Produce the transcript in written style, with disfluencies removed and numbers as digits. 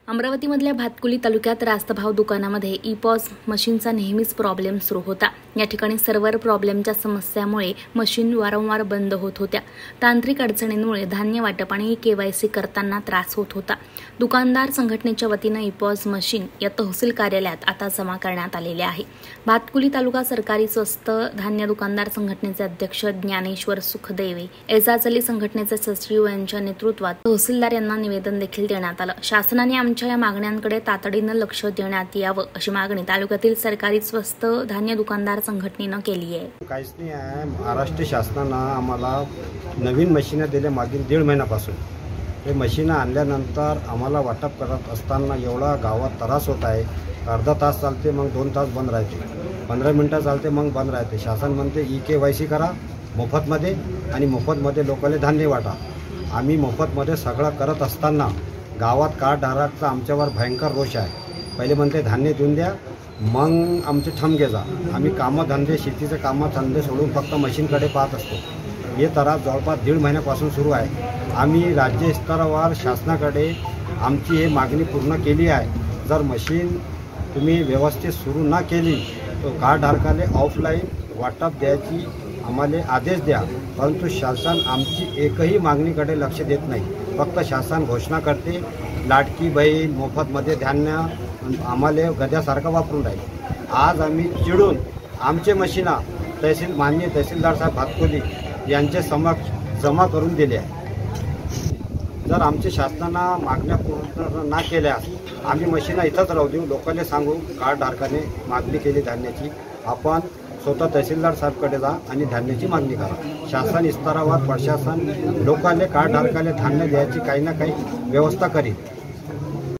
अमरावतीमधल्या भातकुली तालुक्यात रास्तभाव दुकानामध्ये ई-पॉस मशीनचा नेहमीच प्रॉब्लेम सुरू होता। या ठिकाणी सर्व्हर प्रॉब्लेमच्या समस्यामुळे मशीन वारंवार बंद होत होत्या। तांत्रिक अडचणींमुळे धान्य वाटप आणि केवायसी करताना त्रास होत होता। दुकानदार संघटनेच्या वतीने ई-पॉस मशीन या तहसील कार्यालयात आता जमा करण्यात आलेले आहे। भातकुली तालुका सरकारी स्वस्त धान्य दुकानदार संघटनेचे अध्यक्ष ज्ञानेश्वर सुखदेवे, एजाज अली संघटनेचे सचिव यांच्या नेतृत्वात तहसीलदार यांना निवेदन देखील देण्यात आलं। शासनाने आमच्या या मागण्यांकडे तातडीने लक्ष देण्यात यावं अशी मागणी तालुक्यातील सरकारी स्वस्त धान्य दुकानदार संघटनेनं केली आहे। काहीच नाही आहे, महाराष्ट्र शासनानं आम्हाला नवीन मशीन दिले मागील 1.5 महिन्यापासून। हे मशीन आणल्यानंतर आम्हाला वाटप करत असताना एवढा गावात त्रास होत आहे। अर्धा तास चालते, मग 2 तास बंद राहते, 15 मिनिटं चालते, मग बंद राहते। शासन म्हणते ई-केवायसी करा मोफतमध्ये आणि मोफतमध्ये लोकांना धान्य वाटा। आम्ही मोफतमध्ये सगळं करत असताना गावात कार्डधारकचा आमच्यावर भयंकर रोष आहे। पहिले म्हणते धान्य देऊन द्या, मग आमचे ठमके जा। आम्ही कामधंदे, शेतीचे कामधंदे सोडून फक्त मशीनकडे पाहत असतो। हे त्रास जवळपास 1.5 महिन्यापासून सुरू आहे। आम्ही राज्य स्तरावर शासनाकडे आमची हे मागणी पूर्ण केली आहे। जर मशीन तुम्ही व्यवस्थित सुरू न केली तर कार्डधारकाला ऑफलाईन वाटप द्यायची आम्हाला आदेश द्या। परंतु शासन आमची एकही मागणीकडे लक्ष देत नाही। फक्त शासन घोषणा करते, लाडकी बहीण, मोफतमध्ये धान्य आम्हाला गद्यासारखं वापरून राहील। आज आम्ही चिडून आमचे मशीना माननीय तहसीलदार साहेब भातकुली यांचे समक्ष जमा करून दिले आहे। जर आमच्या शासनानं मागण्या पूर्ण ना केल्यास आम्ही मशीना इथंच राहू देऊ। लोकांना सांगू कार्डधारकाने मागणी केली धान्याची, आपण स्वतः तहसीलदार साहेबकडे जा आणि धान्याची मागणी करा। शासन स्तरावर प्रशासन लोकांना कार्डधारकाला धान्य द्यायची काही ना काही व्यवस्था करील।